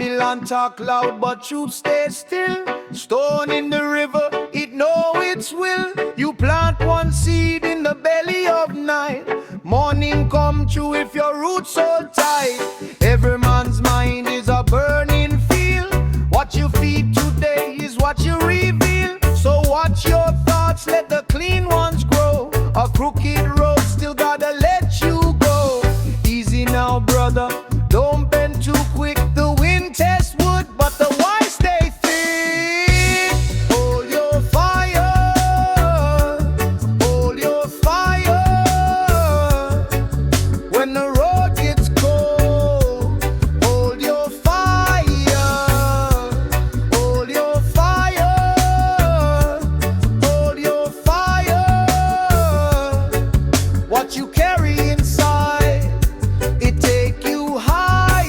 Babylon talk loud, but truth stays still. Stone in the river, it know its will. You plant one seed in the belly of night. Morning come true if your roots hold tight. Every man's mind is a burning field. What you feed today is what you reveal. So watch your thoughts, let the clean ones grow. A crooked road still gotta let you go. Easy now, brother, don't bend too quick. The wind tests wood, but the wise stay thick. Hold your fire, hold your fire. When the road gets cold, hold your fire, hold your fire, hold your fire. What you carry inside, it take you higher.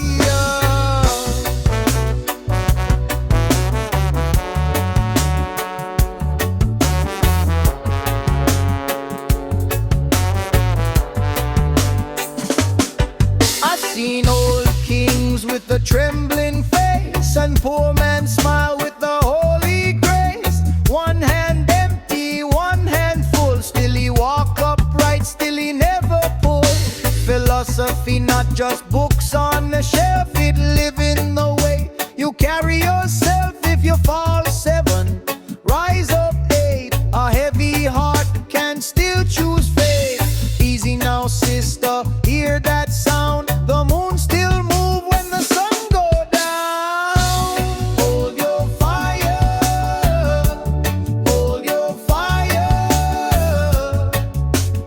I seen old kings with a trembling face, and poor man smile with the holy grace. One hand empty, one hand full. Still he walk upright, still he never pull. Philosophy, not just books on the shelf. It live in the way you carry yourself. If you fall 7, rise up 8. A heavy heart can still choose faith. Easy now, sister, hear that sound. The moon still move when the sun go down. Hold your fire, hold your fire.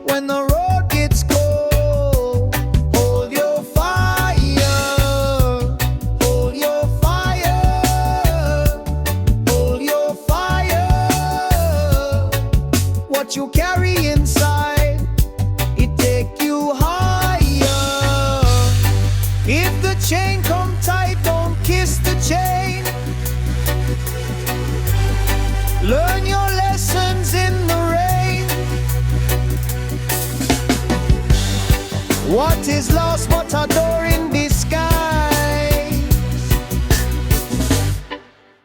When the road gets cold, hold your fire, hold your fire, hold your fire. What you carry inside, it take you higher. If the chain come tight, don't kiss the chain. Learn your lessons in the rain. What is lost but a door in disguise?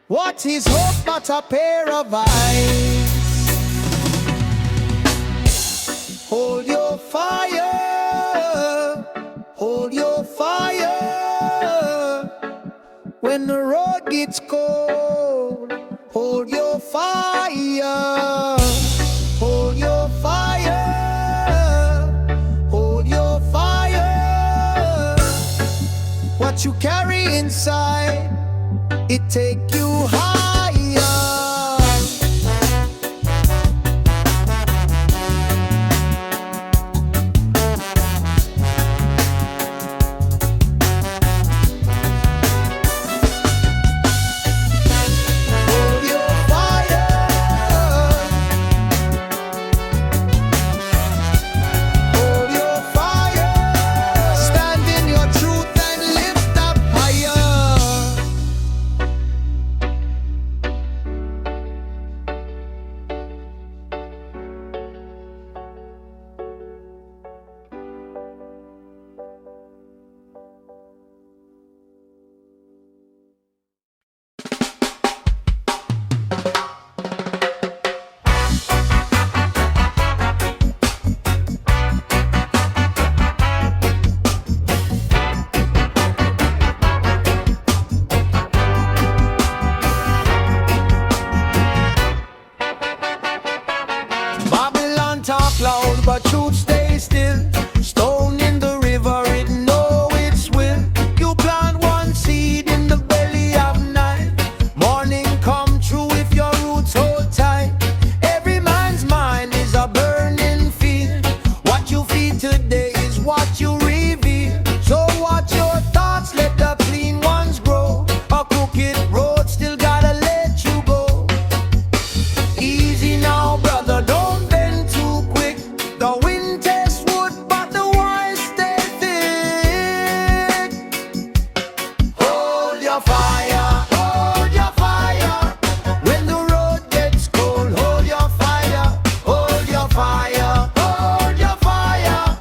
What is hope but a pair of eyes? Hold your fire, hold your fire. When the road gets cold, hold your fire, hold your fire, hold your fire. What you carry inside, it take you higher. Hold your fire, hold your fire. Stand in your truth and lift up higher. Babylon talk loud, but truth stay still. Stone in the river, it know its will. You plant one seed in the belly of night. Morning come true if your roots hold tight. Every man's mind is a burning field. What you feed today is what you reveal. So watch your thoughts, let the clean ones grow. A crooked road still gotta let you go. Easy now, brother, don't bend too quick. The wind tests wood, but the wise stay thick. Hold your fire, hold your fire. When the road gets cold, hold your fire, hold your fire, hold your fire.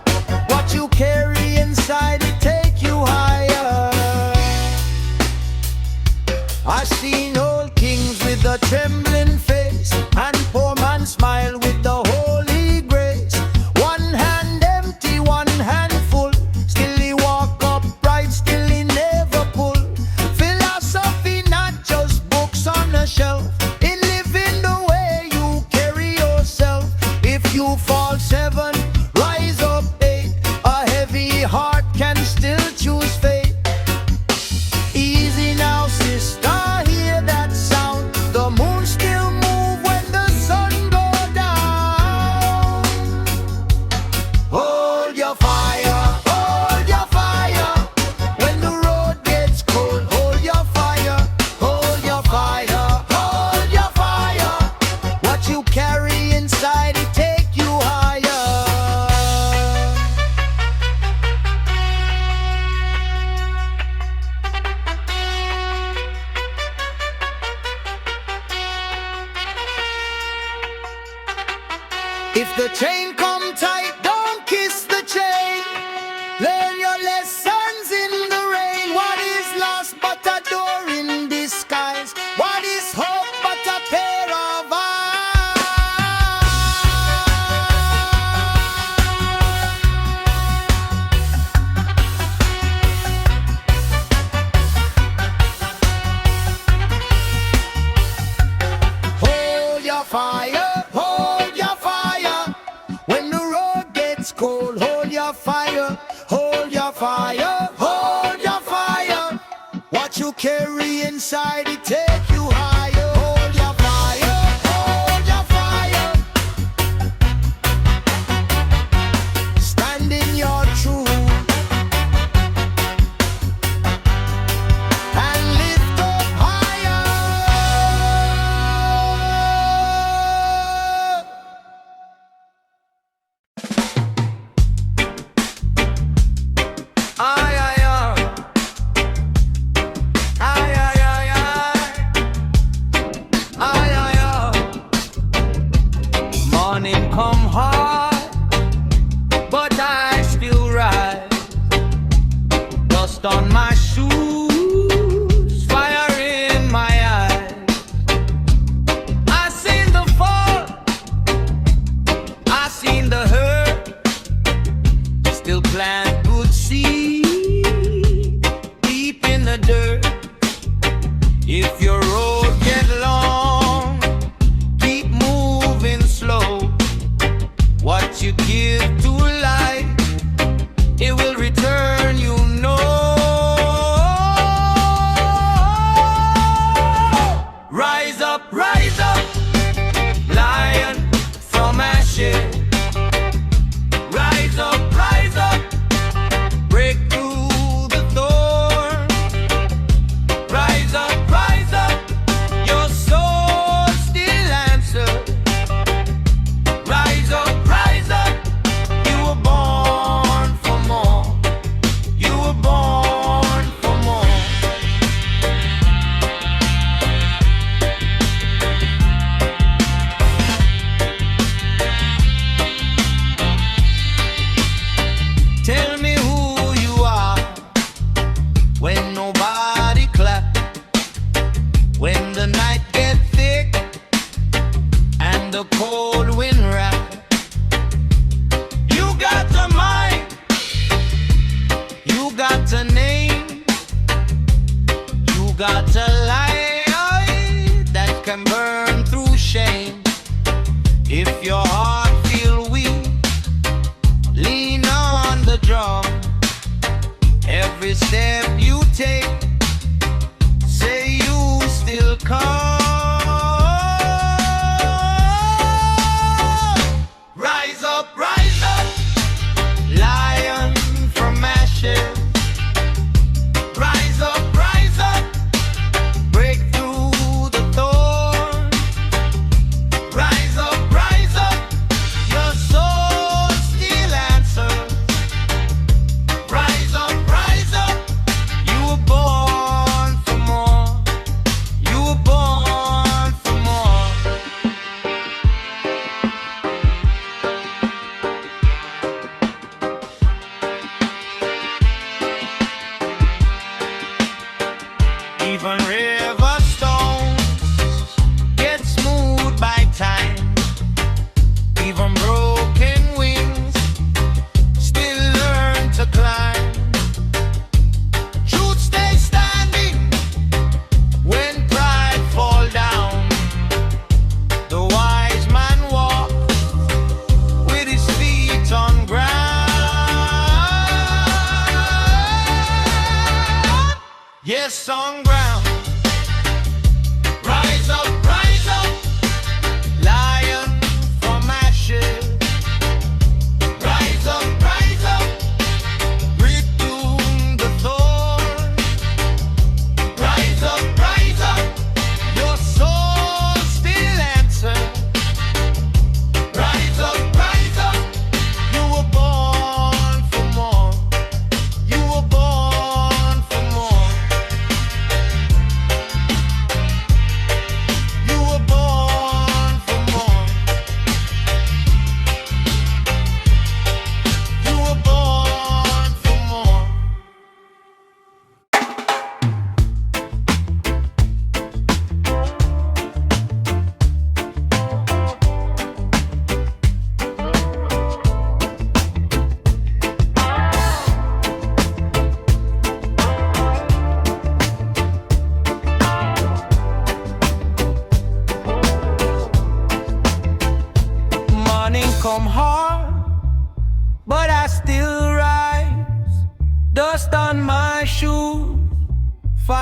What you carry inside, it take you higher. I seen old kings with a trembling face, and poor man smile with the holy grace. One hand empty, one hand full, still he walk upright, still he never pull. Philosophy not just books on a shelf, in living the way you carry yourself. If you fall 7, rise up 8, a heavy heart can still choose faith. Easy now, sister, hear that sound. The moon still move when the sun go down. Hold your fire, hold your fire. When the road gets cold, hold your fire, hold your fire, hold your fire. What you carry inside it take you higher. If the chain come tight, don't kiss the chain. Learn your lessons in the rain. What is lost but a door in disguise? What is hope but a pair of eyes? Hold your fire, hold your fire. When the road gets cold, hold your fire, hold your fire, hold your fire. What you carry inside it take you higher. Hold your fire, hold your fire. Stand in your truth and lift up higher. Ay, ay, ay. Ay, ay, ay, ay. Ay, ay, ay. Morning come hard, but I still rise. Dust on my shoes, fire in my eyes. I seen the fall, I seen the hurt, still plant good seed deep in the dirt. If your road get long, keep moving slow. What you give to life, it will return, you know. Rise up, lion from ashes. Rise up, break through the thorn. Rise up, your soul still answers. Rise up, you were born for more. You were born for more. Tell me who you are when nobody clap, when the night gets thick and the cold wind rap. You got a mind, you got a name, you got a light that can burn through shame. If your heart feel weak, lean on the drum. Every step you take, say you still come. Rise up, lion from ashes. Rise up, break through the thorn. Rise up, your soul still answers. Rise up, you were born for more. You were born for more. Even rivers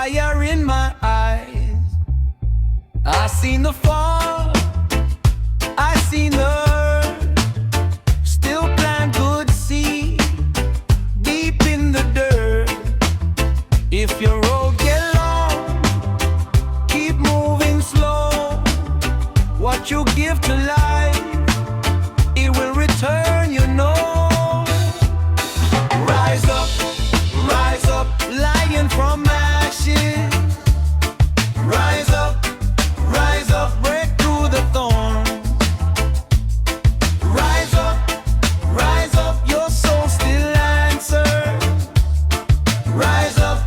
fire in my eyes. I seen the fall, I seen the hurt. Still plant good seed deep in the dirt. If your road get long, keep moving slow. What you give to life, it will return, you know. Rise up, lion from ashes. Rise up, break through the thorn. Rise up, your soul still answers. Rise up,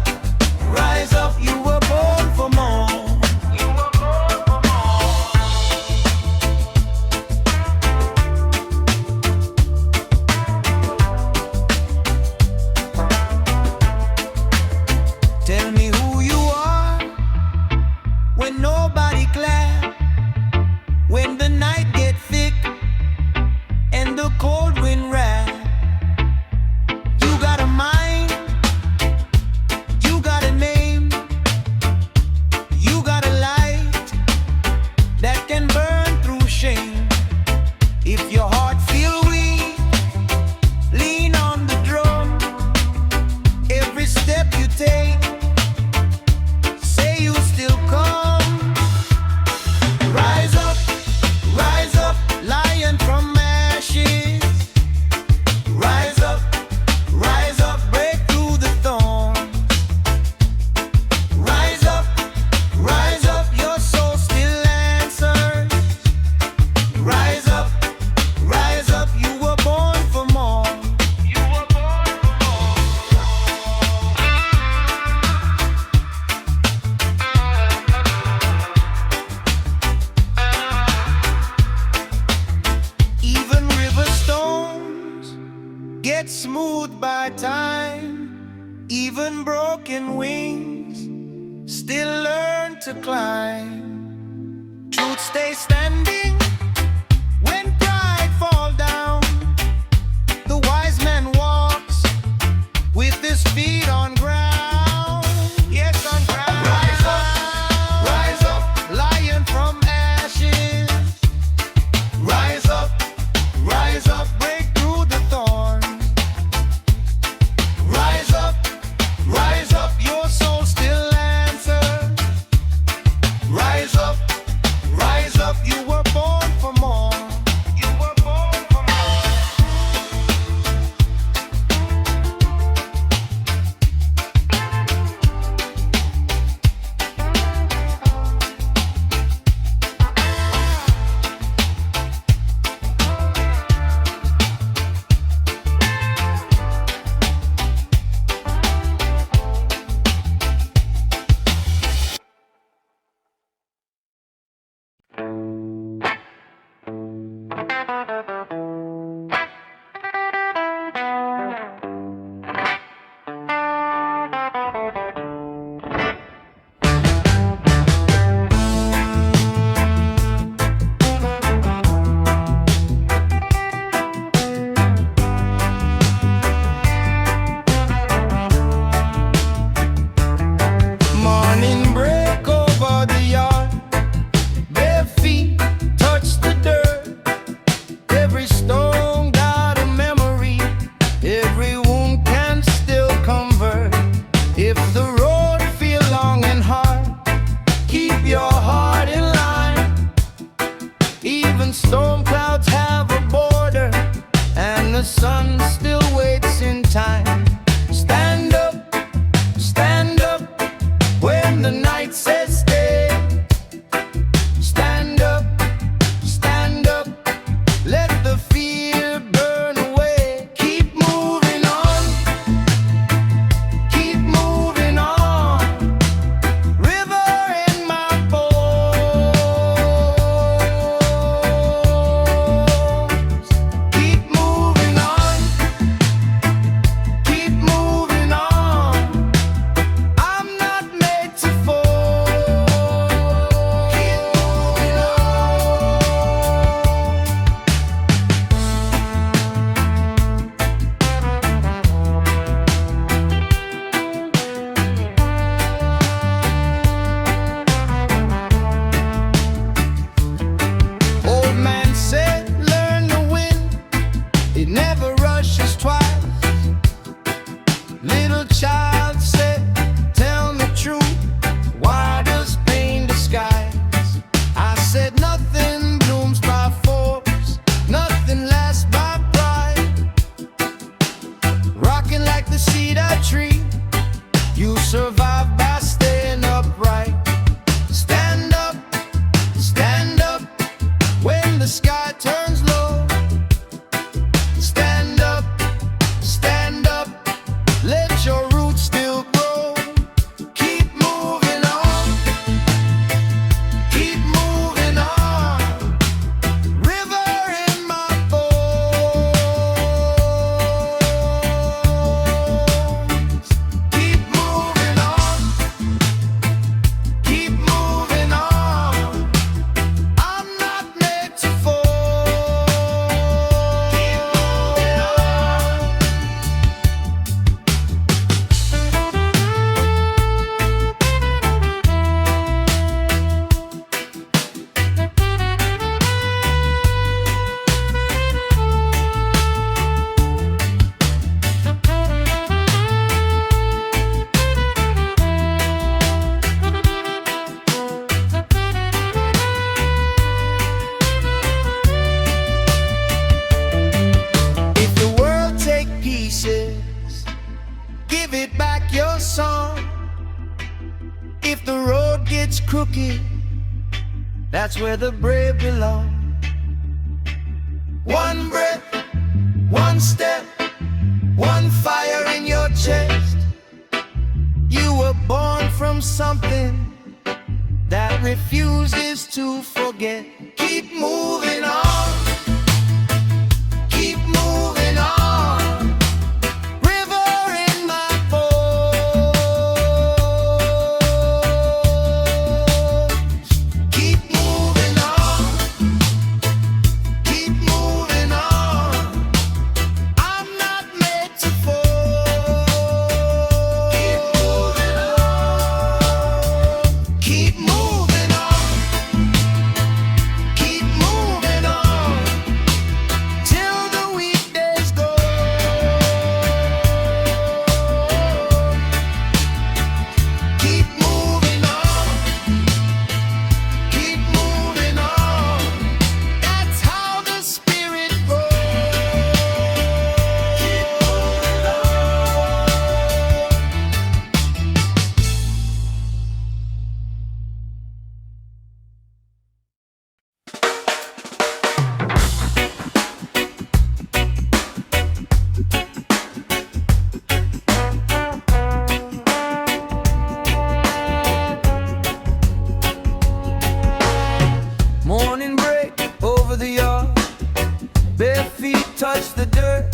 you were born for more. Tell me who you are when nobody clap, when the night get thick and the cold wind rap. You got a mind, you got a name, you got a light that can burn through shame. If your heart feel weak, lean on the drum. Every step you take, say you still come. Rise up, lion from ashes. Rise up, break through the thorn. Rise up, your soul still answers. Rise up, you were born for more. Even river stones get smooth by time. Even broken wings still learn to climb. Truth stays standing when pride fall down. The wise man walks with his feet on ground. Yes, on ground. Rise up, lion from ashes. Rise up, break through the thorn. Rise up, your soul still answers. Rise up, you were born for more. You were born for more. it's crooked, that's where the brave belong. One breath, one step, one fire in your chest. You were born from something that refuses to forget. Keep moving on, keep moving on. River in my bones. Keep moving on, keep moving on. I'm not made to fall. Keep moving on, keep moving on, keep moving on till the weekdays go. Keep moving on, keep moving on. That's how the spirit grows. Keep moving on. Morning break over the yard, bare feet touch the dirt.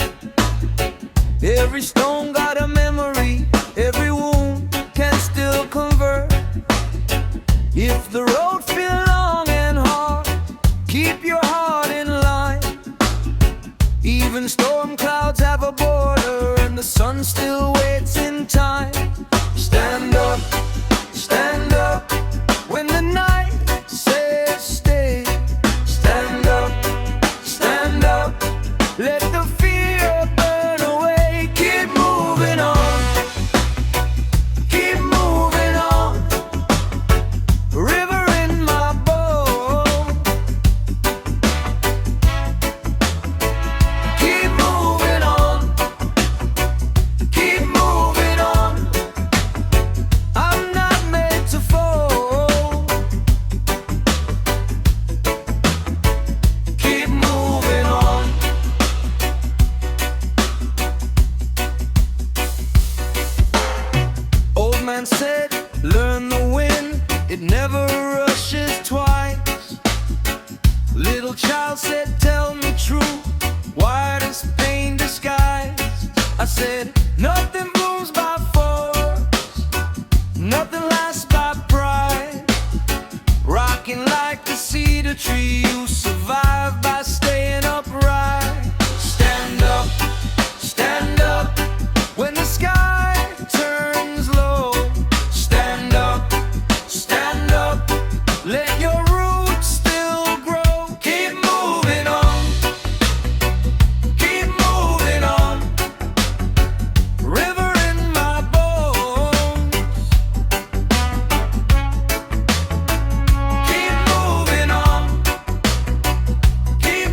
Every stone got a memory, every wound can still convert. If the road feels long and hard, keep your heart in line. Even storm clouds have a border, and the sun still waits in time. Stand up, when the night says stay. Stand up, let the fear burn away. Keep moving on, keep moving on. River in my bones. Keep moving on, keep moving on. I'm not made to fall. Keep moving on. Old man said, learn the wind, it never rushes twice. Little child said, tell me true, why does pain disguise? I said, nothing blooms by force, nothing lasts by pride. Rocking like a cedar tree, you survive by staying upright. Stand up, when the sky turns low. Stand up, let your roots still grow. Keep moving on, keep moving on. River in my bones. Keep moving on, keep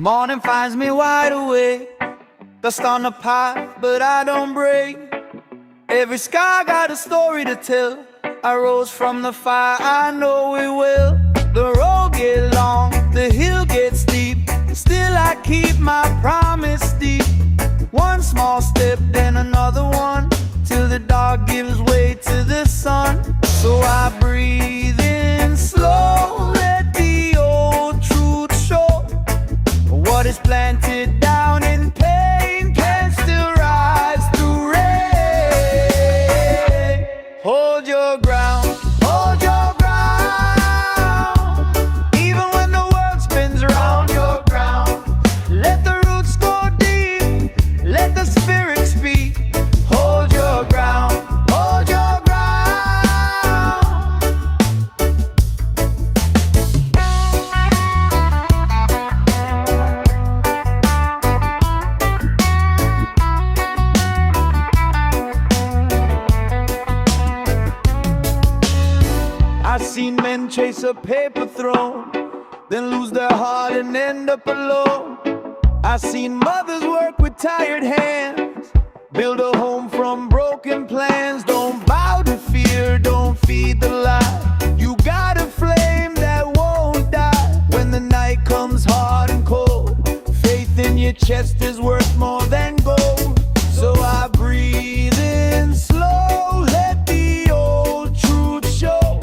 Morning finds me wide awake, dust on the path, but I don't break. Every scar got a story to tell. I rose from the fire, I know we will. The road gets long, the hill gets steep, still I keep my promise deep. One small step, then another one, till the dark gives way to the sun. So I breathe in slow, let the old truth show. What is planted down in pain can still rise through rain. Hold your ground, hold your ground. Even when the world spins around your ground, let the roots go deep, let the spirit speak. Hold your ground, hold your ground. I've seen men chase a paper throne, then lose their heart and end up alone. I've seen mothers work with tired hands, build a home from broken plans. Don't bow to fear, don't feed the lie. You got a flame that won't die. When the night comes hard and cold, faith in your chest is worth more than gold. So I breathe in slow, let the old truth show.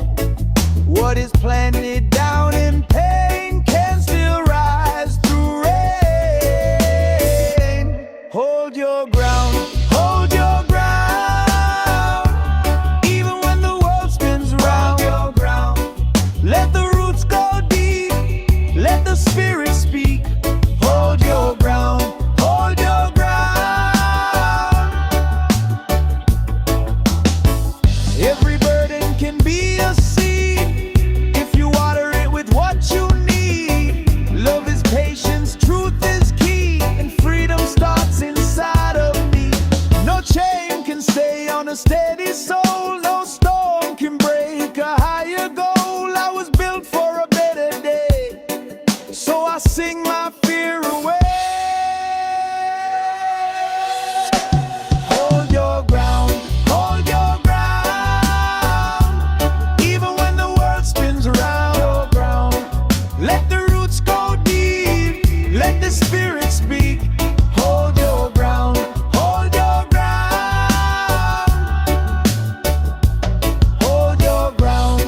What is planted down in pain can still rise through rain. Hold your ground, hold your ground. Even when the world spins around your ground, let the roots go deep, let the spirit speak. Hold your ground, hold your ground. Every burden can be a seed if you water it with what you need. Love is patience, truth is key, and freedom starts inside of me. No chain can stay on a steady soul, no storm can break a higher goal. I was built for a better day, so I sing my fear away. Hold your ground, hold your ground. Even when the world spins around your ground, let the roots go deep, let the spirit speak. Hold your ground, hold your ground. Hold your ground.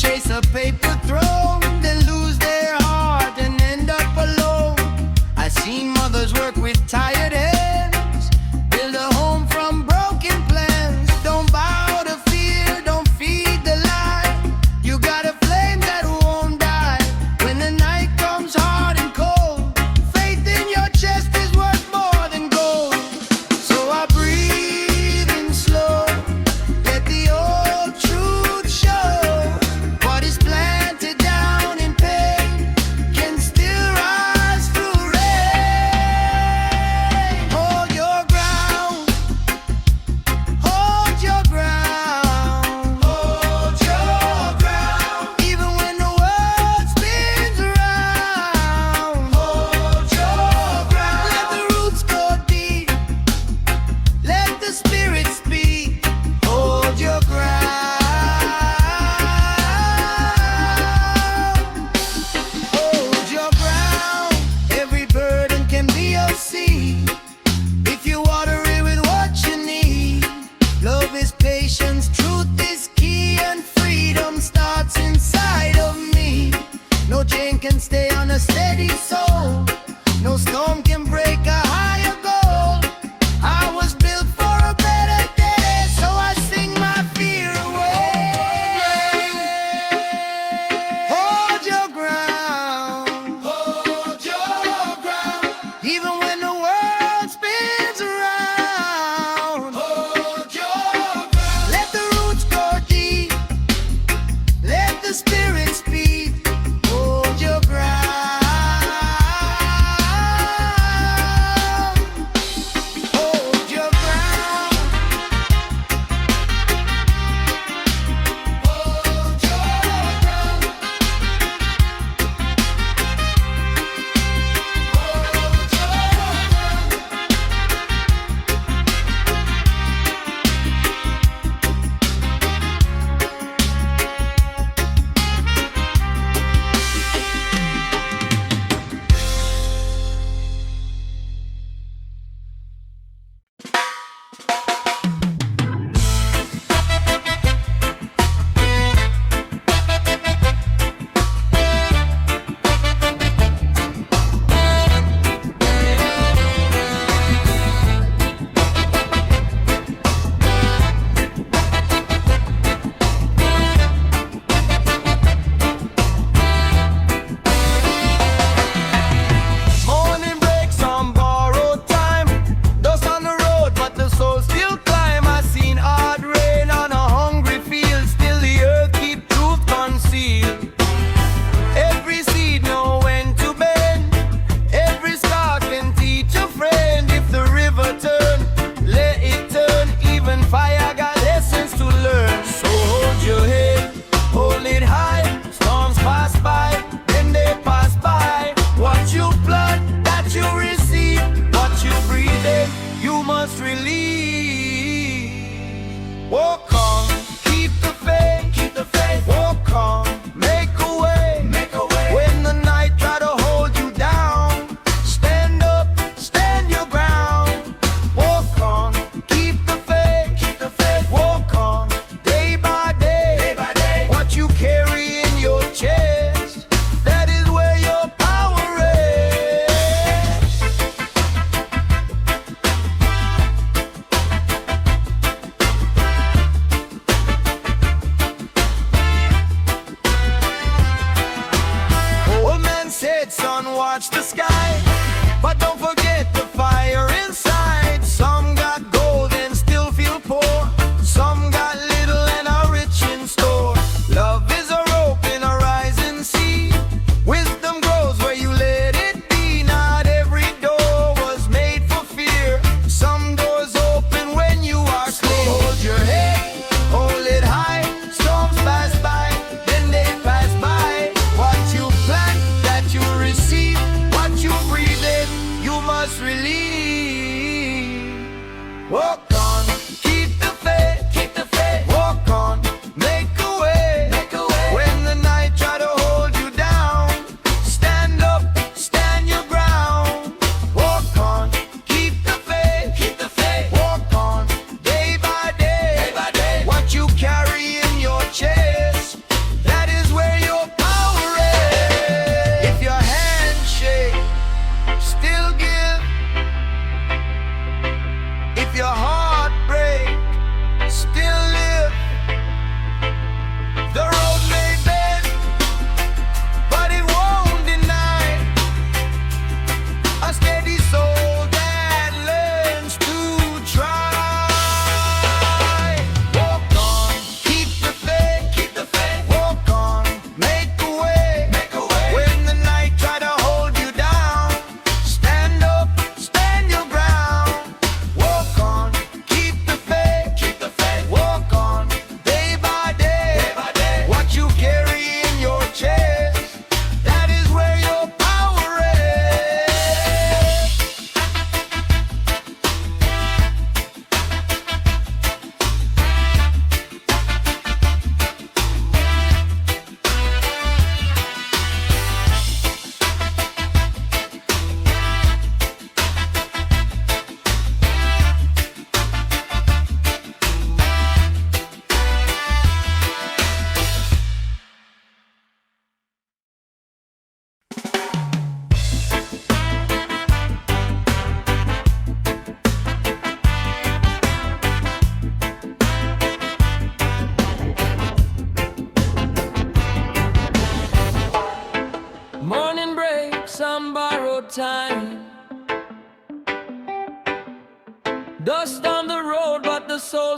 chase a paper throne, then lose their heart and end up alone. I seen mothers work with tired hands, build a home from broken plans. Don't bow to fear, don't feed the lie. You got a flame that won't die. When the night comes hard and cold, faith in your chest is worth more than gold. So I breathe in slow, let the old truth show. What is planted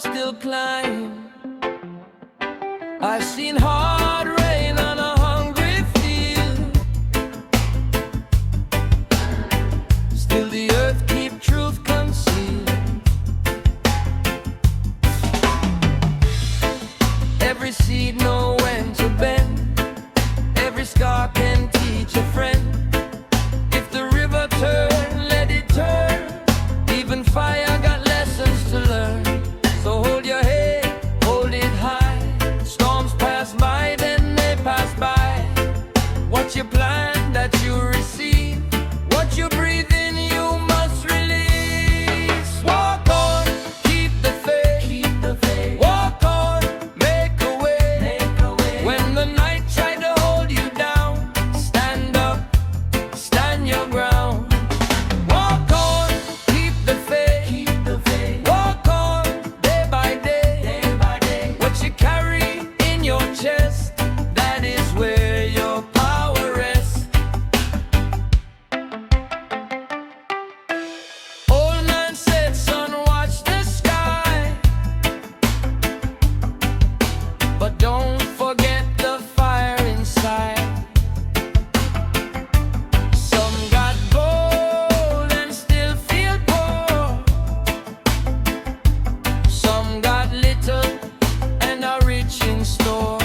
still climb. I've seen hard rain on a hungry field. Still the earth keep truth concealed. Every seed know when to bend. Every scar can teach a friend. If the river turn, let it turn. Even fire got lessons to learn. So hold your head, hold it high. Storms pass by, then they pass by. What you plant, that you receive. What you breathe in, you must release. Walk on, keep the faith, keep the faith. Walk on, make a way, make a way. When the night tried to hold you down, stand up, stand your ground. Walk on, keep the faith, keep the faith. Walk on, day by day, day by day. What you carry in your chest, that is where your power rests. Old man said, son, watch the sky, but don't forget the fire inside. Some got bold and still feel poor. Some got little and are rich in store.